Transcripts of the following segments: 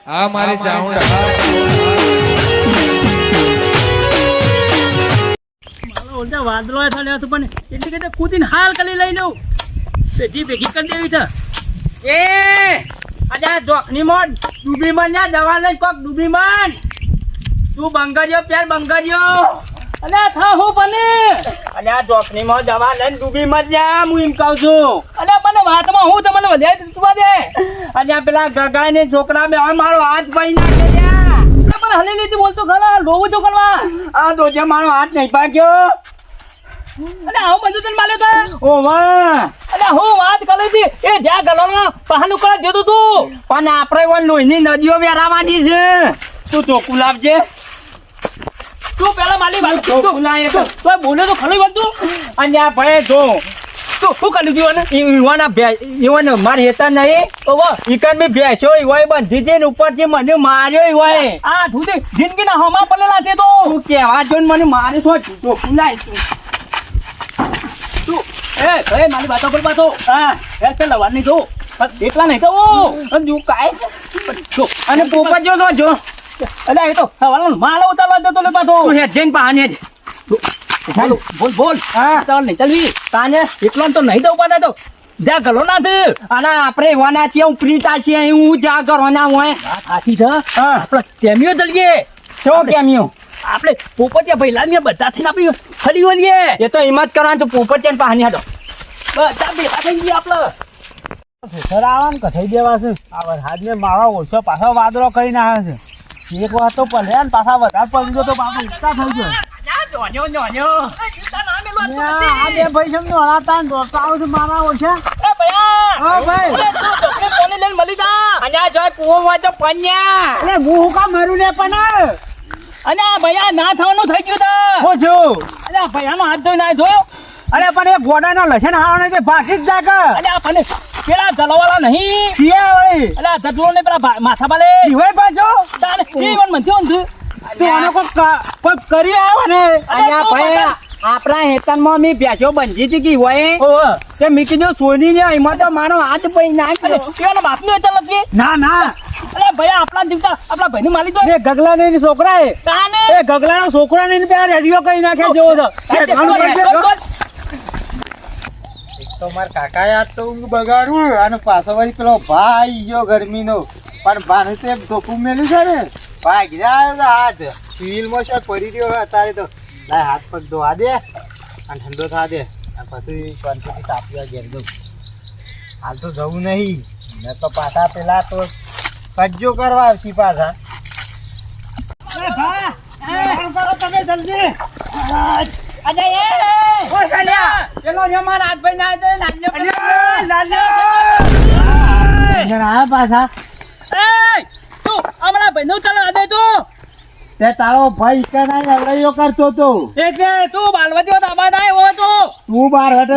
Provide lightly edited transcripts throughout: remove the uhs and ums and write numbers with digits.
આ મારી ચાઉંડા મારો વાદળો થયો હતો પણ એટલે કે કૂદીને હાલ કરી લઈ લઉં ભેગી કરી દેવી છે એ આજે જોખની મોડ ડૂબી મન ના દવા લઈ કોક ડૂબી મન તું બંગર્યો પ્યાર બંગર્યો અલે થા હું બને અલે આ જોખની મોડ દવા લઈને ડૂબી મત જા હું એમ કહું છું અલે મને વાતમાં હું તમને વધારે તું દે અને પેલા ગગા ને છોકરા બે મારો હાથ ભાઈ નાખે લ્યા મને હલી લીધી બોલતો ખરા લોવું તો કરવા આ તો જે મારો હાથ નહીં પાક્યો અલે આવું બધું તને માલે તો ઓ વાહ અલે હું વાત કરી હતી એ જ્યાં ગલોમાં પહાનું કરા જતું તું પણ આપણે ઓલ લોહીની નદીઓ વેરાવાની છે તું ચોખ્ખું લાવજે તું પેલા માલી વાત ચોખ્ખું લાય તો બોલે તો ખરી વાત તું અને આ ભાઈ જો તું શું કરી દીધું ને ઈવાના માર હેતા નહીં ઓવો ઈકન બી ભેંસો ઈવાય બંધી છે ને ઉપરથી મને માર્યો ઈવાય આ ધૂતી જિંદગીના હોમાં પડેલા છે તો તું કહેવા જો ને મને મારે શું ચોખ્ખું લાય તું એ મારી વાતો પર પાછો હા યાર પેલા વાર નહીં જો એકલા નહીં તો તું કાંઈ જો અને પોપટ જો તો જો અલે એ તો હવાલો માળો ઉતારવા જતો લે પાછો તું હેડ જઈને પાને જ બોલ હા ચાલ નહીં ચાલવી તાને એકલો તો નહીં દઉં પાછા તો જા ગલો ના દે અને આપણે એવાના છીએ હું પ્રીતા છીએ હું જા કરવાના હોય સાચી છે હા આપણે કેમિયો જલ્દીએ છો કેમ્યો આપણે પોપટિયા ભઈલા ને બધા થઈને આપણી ફરી વળીએ એ તો હિંમત કરવાનું તો પોપટ છે ને પાણી હાડો બસ ચાલ બે થઈ ગયા આપણે સર આવા કથાઈ દેવા છે આ વરસાદ ને મારો ઓછો પાછો વાદળો કરીને આવે છે એક વાર તો પલ્યા ને પાછા વધારે પડી ગયો તો પાછો ઉત્તા થઈ ગયો આ બે ભાઈ છે હળાતા ને દોડતા આવું છે મારા ઓછા એ ભૈયા હા ભાઈ તું ચોકલેટ કોને લઈને મળી જા અને આ જોય કુવો હોય તો પન્યા એટલે હું હું કામ મરું ને પણ અને આ ભૈયા ના થવાનું થઈ ગયું તા હું છું અને આ ભૈયાનો હાથ ધોઈ ના ધોયો અરે પણ એ ગોડાના લસણ હારવાનો તે ભાગી જ જાગે અને આ મને પેલા જલવાળા નહીં સિયા વળી એટલે આ ધજલો ને પેલા માથા બાલે જીવાય પાછો તાને એ કોણ મનથી ઊંધું તું આનો કોઈ કરી આવ્યો ને અને આ ભાઈ આપણા હેતનમાં મી ભેંસો બંધી હતી કે હોય ઓહો તે મી કીધું સોની ને એમાં તો મારો હાથ પડી નાખ્યો પેલા બાપનું એટલે નથી ના ના અરે ભૈયા આપણા દિવસા આપણા ભાઈની માલી દો એ ગગલા ને છોકરા તાને એ ગગલાના છોકરા ને પેલા રેડિયો કઈ નાખે જેવો છે તો માર કાકા યાદ તો ઊંઘ બગાડું અને પાછો વળી પેલો ભાઈ ગયો ગરમીનો પણ ભાને તે ધોકું મેલ્યું છે ને ભાઈ ગયા આવ્યો તો હાથ સિવિલમાં શોટ પડી રહ્યો હોય અત્યારે તો લાય હાથ પગ ધોવા દે અને ઠંડો થવા દે અને પછી શાંતિથી તાપીવા ઘેર દઉં હાલ તો જવું નહીં મેં તો પાછા પેલા તો કજ્જો કરવા આવશી પાછા તમે જલ્દી અજય એ ઓ સાલ્યા પેલો જે મારા હાથ ભાઈ ના તો લાલ્યો આવ્યા પાછા એ તું અમારા ભાઈનું ચાલ આદે તું તે તારો ભાઈ કે ના લડાઈઓ કરતો તો એટલે તું બાલવતીઓ દાબા ના હો તો તું બાર હટે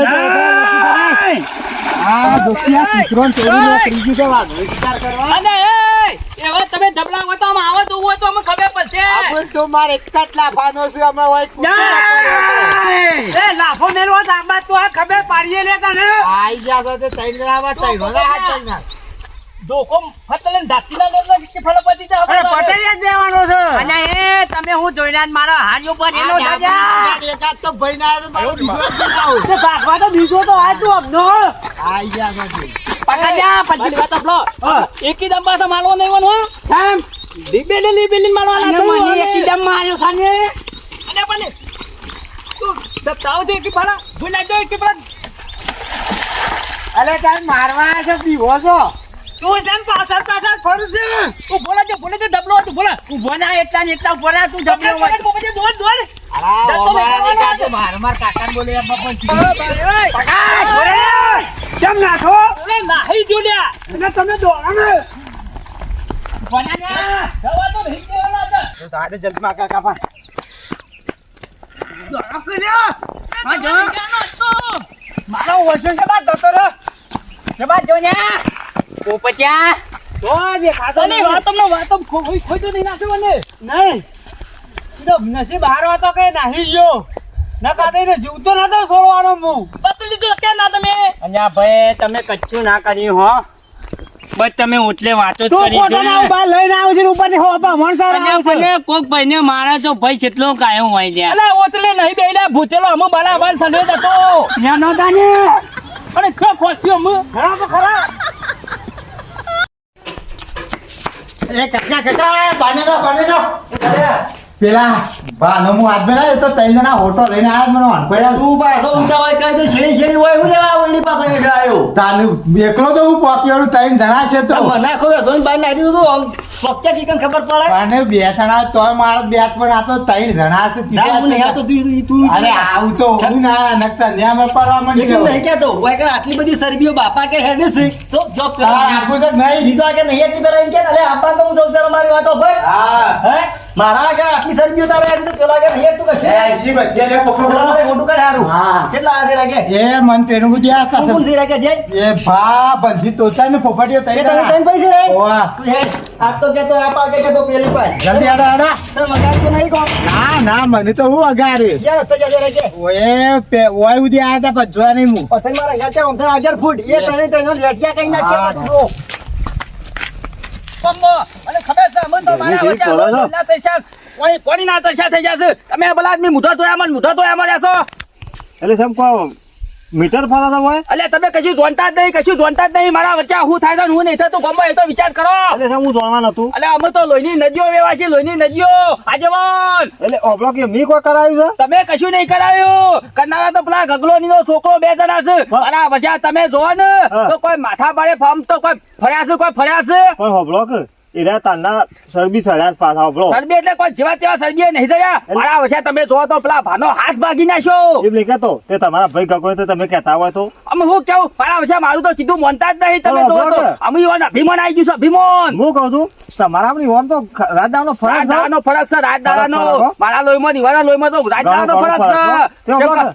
આ દોસ્તિયા કિશોર ચોરી ત્રીજી કે વાત વિચાર કરવા અને એ એવા તમે ધબલા હોય તો આવો તો હોય તો અમે ખબર પડશે આપણ તો માર એક જ લાફાનો છે અમે હોય એ લાફો મેલવો દાબા તો આ ખબર પાડીએ લે તને આઈ ગયા તો તે તૈન ગરાવા તૈન હોલા હાથ તૈન ધોકો ફટલે ઢાકીના લે કે ફળપતિ જા અરે પટેલ જ દેવાનો છે અને એ તમે હું જોઈને મારા હાથ ઉપર એનો દાદા એકાદ તો ભાઈ ના તો મારો બીજો આવ તે ભાગવા તો બીજો તો આ તું અબનો આઈ ગયા તો પકડ્યા મારી વાત આપલો એકી દંબા તો માલવો નહીં વનો કેમ લીબેલી માલવા અને મને એકદમ માર્યો સાને અને પણ તું દબતાવ દે કે ફળા ભૂલા દે કે ફળ અલે તાર મારવા છે દીવો છો તું જેમ પાછળ ફરું છે તું બોલે તે દબલો તું બોલા ઊભો ના એટલા ને એટલા ઉપર તું જબલો દોડ દોડ અરે ઓ મારા ને કાતો માર કાકા બોલે એમાં પણ કેમ નાખો અરે નાહી જોલ્યા અને તમે દોડો ને બનાના દવા તો નહીં દેવાના હતા તો તારે જલ્દી માં કાકા પા દોડા કર્યો હા જો મારો ઓછો છે બા દતો રે જબા જો ને પોપચ્યા તો દેખાતો અને વાતમ ખોઈ તો નહીં નાખ્યો મને નહીં તો નસીબ હારો હતો કે નાહી ગયો ના કાઢે ને જીવતો નતો છોડવાનો હું પતલી તો કે ના તમે અહીંયા ભાઈ તમે કચ્છું ના કર્યું હો બસ તમે ઓટલે વાતો જ તું કરી ખોટો છે. ના ઉભા લઈને આવું છે ને ઉપરથી હોપા મણસાર અને આવે છે. મને કોક ભાઈને મારા તો ભાઈ કેટલો કાયો હોય લ્યા. અલે ઓતલે નહીં બેલા ભૂચેલો અમુ બરાબર સડે જતો ત્યાં નહોતા ને. અને ખો ખોચ્યો અમુ ખરા તો ખરા. એ કાકા બાનેરો પેલા બાનો હું હાથ બનાવ્યો તો ત્રણ જણા હોટો લઈને આવ્યા મને વાંભળ્યા તું પાછો ઊંચા હોય કરી દે છેડી હોય હું લેવા ઓલી પાસે હેઠળ આવ્યો. તાને એકલો તો હું પોપિયાળું ત્રણ જણા છે તો મને આખો વેસોને બહાર નાખી દીધું તું. આમ પક્કા ચિકન ખબર પડે. અને બે જણા તોય મારા બે હાથ પણ આ તો ત્રણ જણા છે જા, હું નહીં આવતો, તું અરે આવું તો હું ના નકતા ન્યા મેં પડવા માંડી એકદમ ગયો. નહીં કહેતો. હોય કે આટલી બધી સરબીઓ બાપા કે હેડે છે તો જો તાર આપું તો નહીં. બીજો કે નહીં એટલી પેલા એમ કે અલે આપા તો હું જોઉં પેલા મારી વાતો ભાઈ. હા હે મારા આગળ આટલી સરબીઓ તારે આવી તો પેલા આગળ નહીં એટલું કશું. એસી બચ્ચે લે પકડો પેલા ફોટો કાઢ હારું. હા. કેટલા આગળ લાગે? એ મન પેનું બુદ્ધિ આ તું કોણ થી લાગે જય? એ ભા બંધી તોતા ને ફોફાટીઓ કે ત્રણ તમે જણા. ત્રણ પૈસે રે? ઓવા. તું હેડ. આજ તો કેતો આપા કે કેતો પેલી પાડ. જલ્દી આડા આડા. તને વગાડ તો નહીં કોણ? ના ના મને તો હું અગારે ક્યાં રસ્તે જતો રહે છે? ઓય ઉધી આયા તા પજવા નહીં હું પથ્થર મારા ગાચા ઓમથા 1000 ફૂટ. એ તને તને લેટિયા કઈ નાખ્યા હા. પાછો. કમ્બો અને ખબર છે અમુ તો મારા એવી વચ્ચે કરો છો? ના થઈ શાક કોની ના તરસા થઈ જશે તમે ભલા આદમી મુઢો તોયા મળ્યા છો એટલે સમ કો મીટર ફરા તો હોય? અલે તમે કશું જોનતા જ નહીં મારા વચ્ચે હું થાય છે ને હું નહીં થતું ગમો એ તો વિચાર કરો એટલે સમ હું જોવા નતું. અલે અમે તો લોહીની નદીઓ વેવા છે લોહીની નદીઓ આગેવાન એટલે ઓબળો કે મી કોઈ કરાયું છે? તમે કશું નહીં કરાયું કરનારા તો પેલા ગગલોની નો છોકરો બે જણા છે અરે વચ્ચે તમે જોવો ને હા. તો કોઈ માથા પાડે ફાર્મ તો કોઈ ફર્યા છે પણ હોબળો કે એના તારના સરબી સડ્યા પાછા હોબળો. સરબી એટલે કોઈ જેવા તેવા સરબી નહીં થયા મારા વચ્ચે તમે જોવો તો પેલા ભાનો હાથ ભાગી નાખ્યો એમ નહીં કહેતો તે તમારા ભાઈ ગગડે તો તમે કહેતા હોય તો અમે હું કેવું મારા વચ્ચે મારું તો સીધું માનતા જ નહીં તમે હા, જોવો તો બરાબર. અમે એવા અભિમાન આવી ગયું છે અભિમાન હું કહું છું તમારા આપણી ઓન તો રાજદાનો ફરક છે. રાજદારાનો ફરક છે રાજદારાનો ફરક, હો. મારા લોહીમાં દીવાના લોહીમાં તો રાજદારાનો ઘણો ફરક તે છે હોબળો કે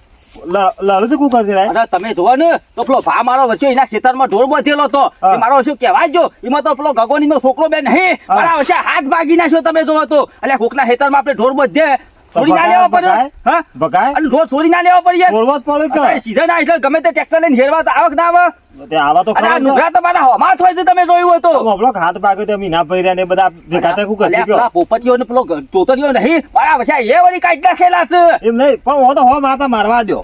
લડતું કું કરતી રહે. અરે તમે જોવો ને તો પેલો ભા મારો વર્ષો એના ખેતરમાં ઢોર બાંધેલો હતો હા. એ મારો શું કહેવાય જો એમાં તો પેલો ગગોની નો છોકરો બે નહીં હા. મારા વર્ષે હાથ ભાગી નાખ્યો તમે જોવો તો એટલે કોકના ખેતરમાં આપણે ઢોર બાંધીએ છોડી ના લેવા પડે હા બગાય અને ઢોર છોડી ના લેવા પડે બોલવા જ પડે કે સીઝન આવી છે ગમે તે ટ્રેક્ટર લઈને હેરવા તો આવક ના આવે તે આવા તો અને આ ખરા નુકરા તો મારા હોમાં જ હોય છે તમે જોયું હોય તો હોબળો હાથ પાક્યો તે મીના ભર્યા ને બધા ભેગા થાય શું અલ્યા, કરશે પેલા પોપટીઓ ને પેલો તોતરીઓ નહીં મારા વર્ષે એ વળી કાઢી નાખેલા છે એમ નહીં પણ હું તો હો માતા મારવા દો.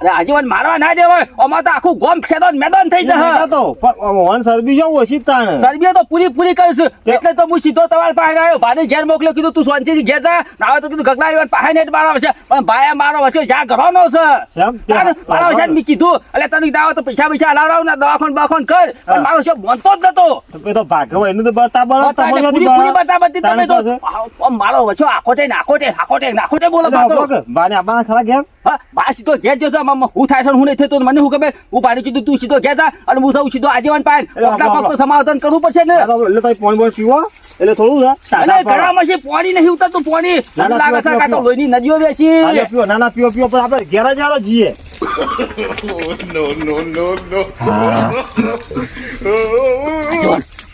અરે આજીવન મારવા ના દેવાય અમાર તો આખું ગોમ ખેદો મેદાન થઈ જશે તો પણ વન સરબી જો ઓછી જ તાણ. સરબીઓ તો પૂરી કરીશ એટલે તો હું સીધો તમારા પાસે આવ્યો ભાને ઘેર મોકલ્યો કીધું તું શાંતિથી ઘેર જા ના હોય તો કીધું ગગલા આવ્યો પાસે નેટ મારો છે પણ ભાઈ મારો વચ્ચે જ્યાં ઘરનો છે શેમ? તારે મારા વચ્ચે મેં કીધું એટલે તને દાવો તો પૈસા હલાવડાવ ને દવાખાન બવાખાન કર પણ મારો છે બનતો જ જતો તો એ તો ભાગ્યો એનું તો બતાબર પોતાને પૂરી બતાવતી તમે તો મારો વચ્ચે આખોટે બોલો પાતો બાને આપણા ખરા ઘેર હા બા સીધો ઘેર જશે હું થાય છે હું નહીં થતો મને શું ખબર હું પાડી કીધું તું સીધો ઘેર જા અને હું સૌ સીધો આજીવન પાય તો સમાધાન કરવું પડશે ને એટલે તો પોણી બોલ પીવો એટલે થોડું છે અને ઘરમાં છે પાણી નહીં ઉતરતું પાણી ના, લાગે છે પીવો, કાં તો પીવો. લોહીની નદીઓ બેસી આલે પીવો નાના પીવો પણ આપણે ઘેર જ આવો જીએ આજીવન,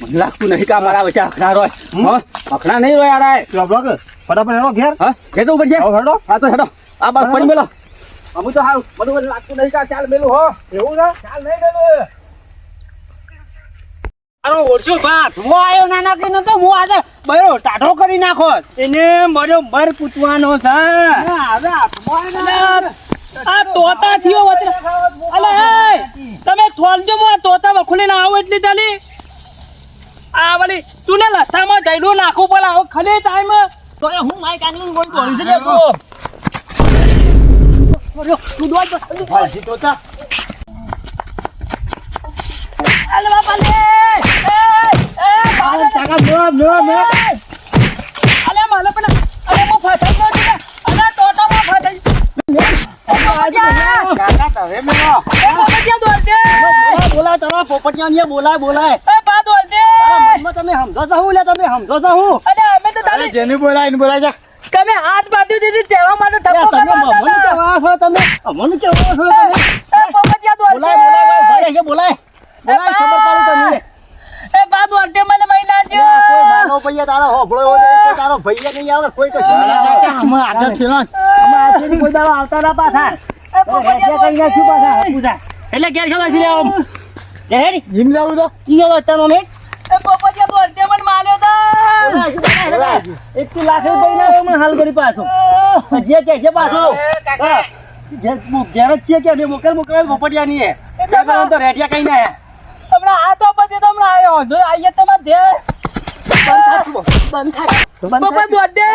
મને લાગતું નહીં કે આ મારા વચ્ચે અખના રોય હા અખના નહીં રોય આરાય પીવો બ્લોક ફટાફટ હેડો ઘેર હા ઘેર જવું પડશે આવો હેડો હા તો હેડો આ બાર પડી મેલો અમુ તો હારું બધું લાગતું નહીં કે આ ચાલ મેલું હો એવું છે ચાલ નહીં મેલું અરે ઓછો ભાત હું આવ્યો નાના કીનો તો હું આજે બરો ટાઢો કરી નાખો એને મર્યો બર પૂતવાનો છે આ તોતા થયો વચ્ચે અલે એ તમે થોલજો મો આ તોતા વખુલીને આવો એટલી ચાલી આ વળી તું ને લથામાં જઈડું નાખું પડે આવો ખલી ટાઈમ તો હું માઈક આંગલીન બોલ બોલી છે તો તું દોડ તો હાજી તો તા અલે બાપા લે કાકા નો અલે માલે પણ અલે મો ફસાઈ ગયો છે અલે તોતા મો ફસાઈ કાકા તમે મેલો ક્યાં દોડ દે બોલાય તારા પોપટિયા બોલાય એ બા દોડ દે મનમાં તમે સમજો છો હું લે તમે સમજો છો હું અલે અમે તો અરે તારી જેને બોલાય એને બોલાય જા તમે હાથ બાંધી દીધી તેવા માટે થપ્પો તમે કરવા મમન હતા કેવા છો તમે મમન કેવા છો તમે એ પોપટિયા દોડ દે બોલાય ખબર પાડી તમને એ બા દોડ દે મને મહિના જો કોઈ માનો ભૈયા તારો હોભળો એવો નહીં, કોઈ તારો ભૈયા નહીં આવે કોઈ કશું નહીં આવે. અમે આગળ ફેલો અમે આજથી કોઈ દાડો આવતા ના પાછા એ પોપટિયા કઈ નાખ્યું પાછા પૂજા એટલે ઘેર ખબર છે આમ ઘેર હેડી જીમ જાવું તો ઈ હવે તમે એ પોપટિયા દોડતે મને માર્યો તા. 1 લાખ રૂપિયા દઈને મને હાલ કરી પાછો જે કે જે પાછો કાકા ઘેર જ છે કે અમે મોકલ પોપટિયા ની તો રેડિયા કઈ ના હમણાં આ તો પછી તો હમણાં આવ્યો જો આઈએ તમારે દે પપ્પા દોડતે.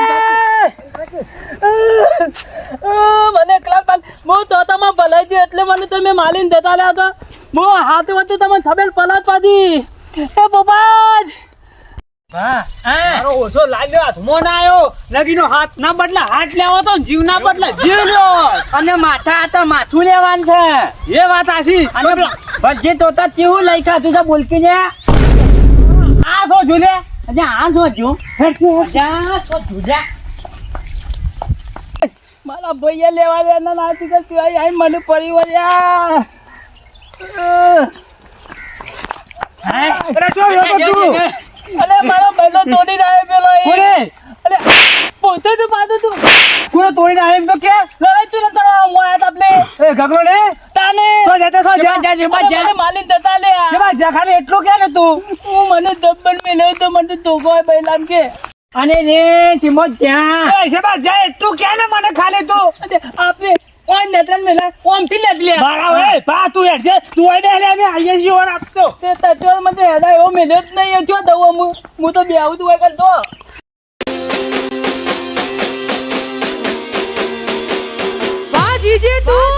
મને એકલા પાલ હું તો તમારે ભલાઈ દે એટલે મને તમે માલીને દેતા રહ્યા હતા. હું હાથ વચ્ચે તમને થબેલ પલાત પાડી. એ પપ્પા મારો ઓછો લાગ્યો હાથમાં ના આવ્યો લગીનો હાથ ના બદલા હાથ લેવો તો જીવ ના બદલા જીવ લ્યો. અને માથા તો માથું લેવાનું છે. એ વાત આશી અને ભલજી તો કેવું લઈ ખાધું છે બોલકી ને આ શું ઝૂલે અજા આ જોજો અજા તો જુજા મારા ભાઈએ લેવા દે ના નાતી કે તું આઈ મને પરિવાર અરે મારો ભાઈનો તોડી નાખ્યો પેલો એ. અરે પોતે તું પાડું તું કોને તોડીને આવે એમ તો કે લડાઈ તું ને તારા મોયા તાપલે એ ગગલો ને તાને સો જા જાને માલી દેતા લે કે બા જાખાને એટલું કે તું હું મને દબ્બન મેલ્યો તો મને ધોકો બૈલામ કે અને રે ચીમો જ્યાં એ છે બા જા એટલું કે ને મને ખાલી તું અરે આપણે ઓન નેત્રન મેલા ઓમ થી લે લે મારા એ પા તું હેડ છે તું આઈ દે લે આઈએ જી ઓર આપતો તે તચોર મને હેડા એવો મેલ્યો જ નહીં જો દઉં હું તો બેહું તું હોય કરતો વાહ જીજે તું